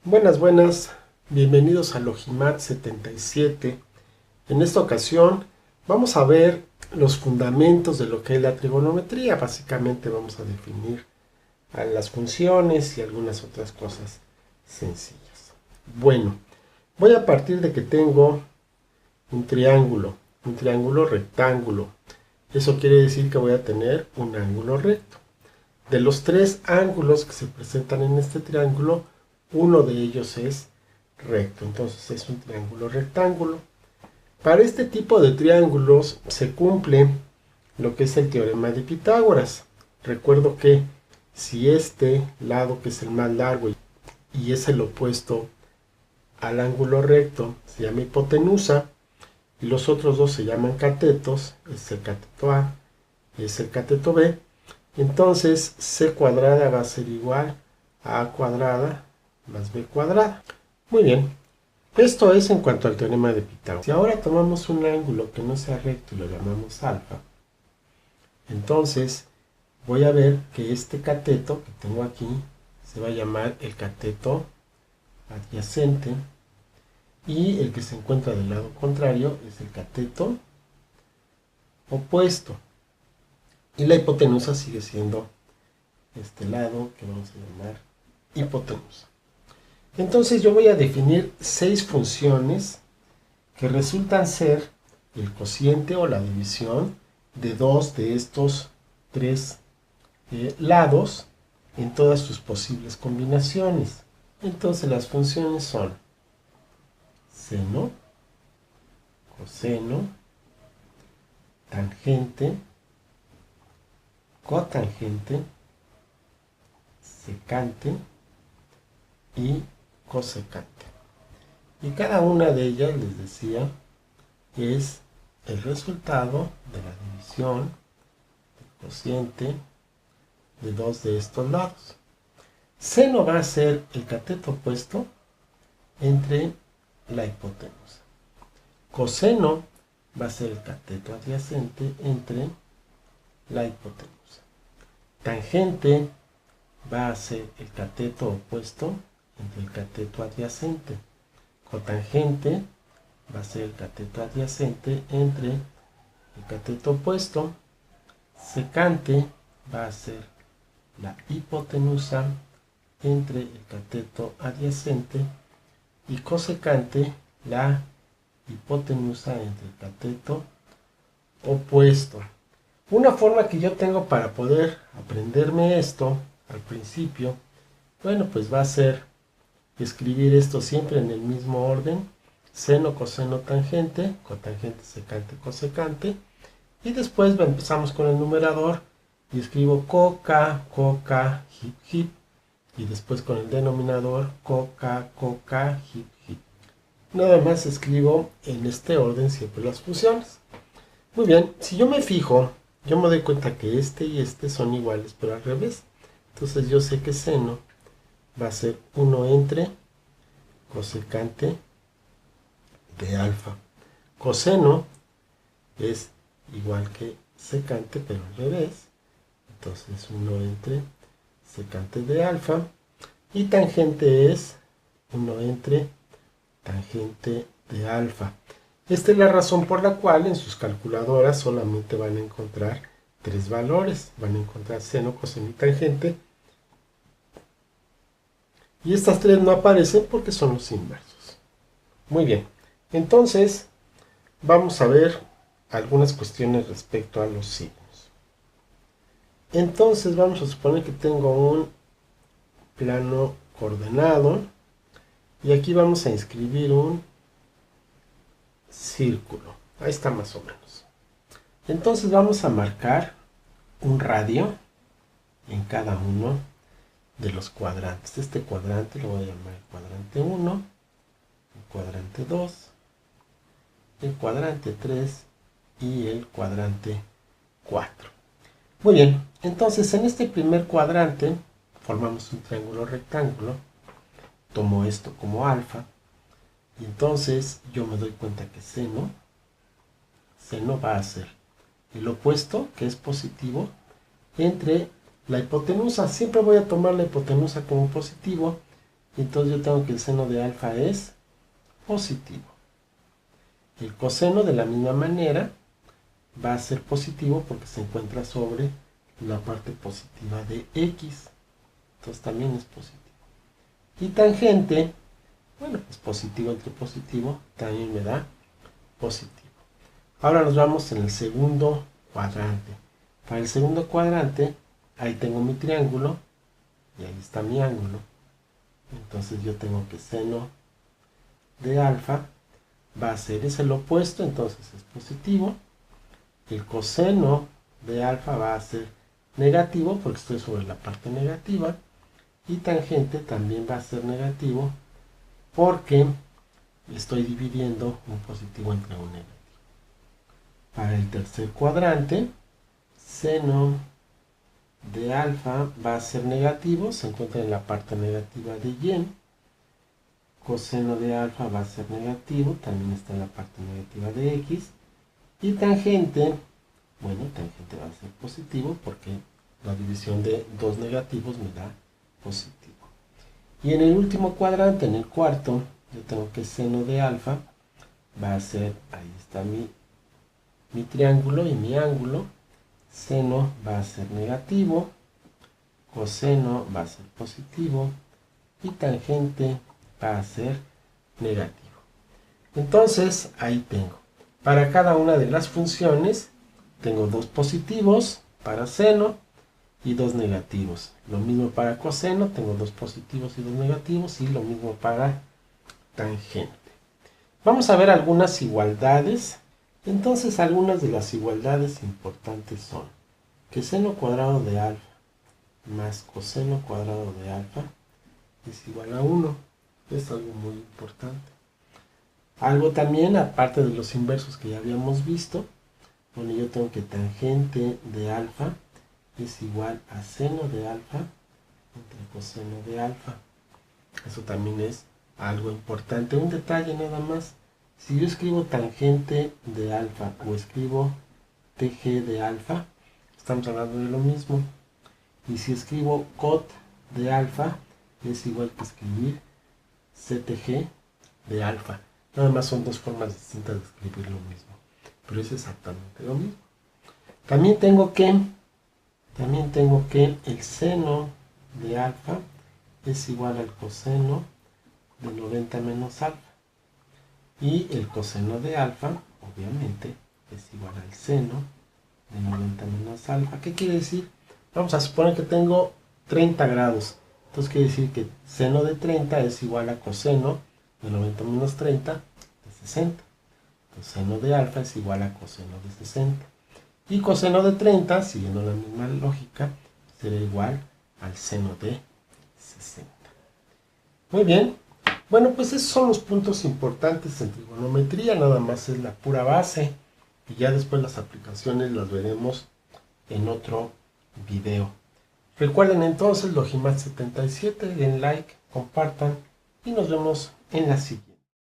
Buenas, buenas, bienvenidos a Logimat 77. En esta ocasión vamos a ver los fundamentos de lo que es la trigonometría. Básicamente vamos a definir a las funciones y algunas otras cosas sencillas. Bueno, voy a partir de que tengo un triángulo rectángulo. Eso quiere decir que voy a tener un ángulo recto. De los tres ángulos que se presentan en este triángulo, uno de ellos es recto, entonces es un triángulo rectángulo. Para este tipo de triángulos se cumple lo que es el teorema de Pitágoras. Recuerdo que si este lado, que es el más largo y es el opuesto al ángulo recto, se llama hipotenusa, y los otros dos se llaman catetos, es el cateto A, es el cateto B, entonces c cuadrada va a ser igual a cuadrada más b cuadrada. Muy bien, esto es en cuanto al teorema de Pitágoras. Si ahora tomamos un ángulo que no sea recto y lo llamamos alfa, entonces voy a ver que este cateto que tengo aquí se va a llamar el cateto adyacente y el que se encuentra del lado contrario es el cateto opuesto. Y la hipotenusa sigue siendo este lado que vamos a llamar hipotenusa. Entonces yo voy a definir 6 funciones que resultan ser el cociente o la división de dos de estos tres lados en todas sus posibles combinaciones. Entonces las funciones son seno, coseno, tangente, cotangente, secante y cosecante. Y cada una de ellas, les decía, es el resultado de la división del cociente de dos de estos lados. Seno va a ser el cateto opuesto entre la hipotenusa. Coseno va a ser el cateto adyacente entre la hipotenusa. Tangente va a ser el cateto opuesto entre el cateto adyacente. Cotangente va a ser el cateto adyacente entre el cateto opuesto. Secante va a ser la hipotenusa entre el cateto adyacente. Y cosecante la hipotenusa entre el cateto opuesto. Una forma que yo tengo para poder aprenderme esto al principio, bueno, pues va a ser escribir esto siempre en el mismo orden: seno, coseno, tangente, cotangente, secante, cosecante, y después empezamos con el numerador y escribo coca, coca, hip, hip, y después con el denominador coca, coca, hip, hip. Nada más escribo en este orden siempre las funciones. Muy bien, si yo me fijo, yo me doy cuenta que este y este son iguales, pero al revés. Entonces yo sé que seno va a ser 1 entre cosecante de alfa. Coseno es igual que secante, pero al revés. Entonces 1 entre secante de alfa. Y tangente es 1 entre tangente de alfa. Esta es la razón por la cual en sus calculadoras solamente van a encontrar 3 valores. Van a encontrar seno, coseno y tangente. Y estas 3 no aparecen porque son los inversos. Muy bien, entonces vamos a ver algunas cuestiones respecto a los signos. Entonces vamos a suponer que tengo un plano coordenado y aquí vamos a inscribir un círculo. Ahí está más o menos. Entonces vamos a marcar un radio en cada uno de los cuadrantes. Este cuadrante lo voy a llamar el cuadrante 1, el cuadrante 2, el cuadrante 3 y el cuadrante 4. Muy bien, entonces en este primer cuadrante formamos un triángulo rectángulo. Tomo esto como alfa y entonces yo me doy cuenta que seno va a ser el opuesto, que es positivo, entre la hipotenusa. Siempre voy a tomar la hipotenusa como positivo y entonces yo tengo que el seno de alfa es positivo. El coseno de la misma manera va a ser positivo porque se encuentra sobre la parte positiva de x, entonces también es positivo. Y tangente, bueno, pues positivo entre positivo también me da positivo. Ahora nos vamos en el segundo cuadrante. Para el segundo cuadrante, ahí tengo mi triángulo y ahí está mi ángulo. Entonces yo tengo que seno de alfa va a ser, es el opuesto, entonces es positivo. El coseno de alfa va a ser negativo porque estoy sobre la parte negativa. Y tangente también va a ser negativo porque estoy dividiendo un positivo entre un negativo. Para el tercer cuadrante, seno de alfa va a ser negativo, se encuentra en la parte negativa de y. Coseno de alfa va a ser negativo, también está en la parte negativa de x. Y tangente, bueno, tangente va a ser positivo porque la división de dos negativos me da positivo. Y en el último cuadrante, en el cuarto, yo tengo que seno de alfa va a ser, ahí está mi triángulo y mi ángulo. Seno va a ser negativo, coseno va a ser positivo y tangente va a ser negativo. Entonces, ahí tengo. Para cada una de las funciones, tengo dos positivos para seno y dos negativos. Lo mismo para coseno, tengo dos positivos y dos negativos, y lo mismo para tangente. Vamos a ver algunas igualdades. Entonces, algunas de las igualdades importantes son que seno cuadrado de alfa más coseno cuadrado de alfa es igual a 1. Es algo muy importante. Algo también, aparte de los inversos que ya habíamos visto, bueno, yo tengo que tangente de alfa es igual a seno de alfa entre coseno de alfa. Eso también es algo importante. Un detalle nada más. Si yo escribo tangente de alfa o escribo TG de alfa, estamos hablando de lo mismo. Y si escribo cot de alfa, es igual que escribir CTG de alfa. Nada más son dos formas distintas de escribir lo mismo, pero es exactamente lo mismo. También tengo que el seno de alfa es igual al coseno de 90 menos alfa. Y el coseno de alfa, obviamente, es igual al seno de 90 menos alfa. ¿Qué quiere decir? Vamos a suponer que tengo 30 grados. Entonces quiere decir que seno de 30 es igual a coseno de 90 menos 30 de 60. Entonces seno de alfa es igual a coseno de 60. Y coseno de 30, siguiendo la misma lógica, será igual al seno de 60. Muy bien. Bueno, pues esos son los puntos importantes en trigonometría. Nada más es la pura base. Y ya después las aplicaciones las veremos en otro video. Recuerden entonces Logimat 77, den like, compartan y nos vemos en la siguiente.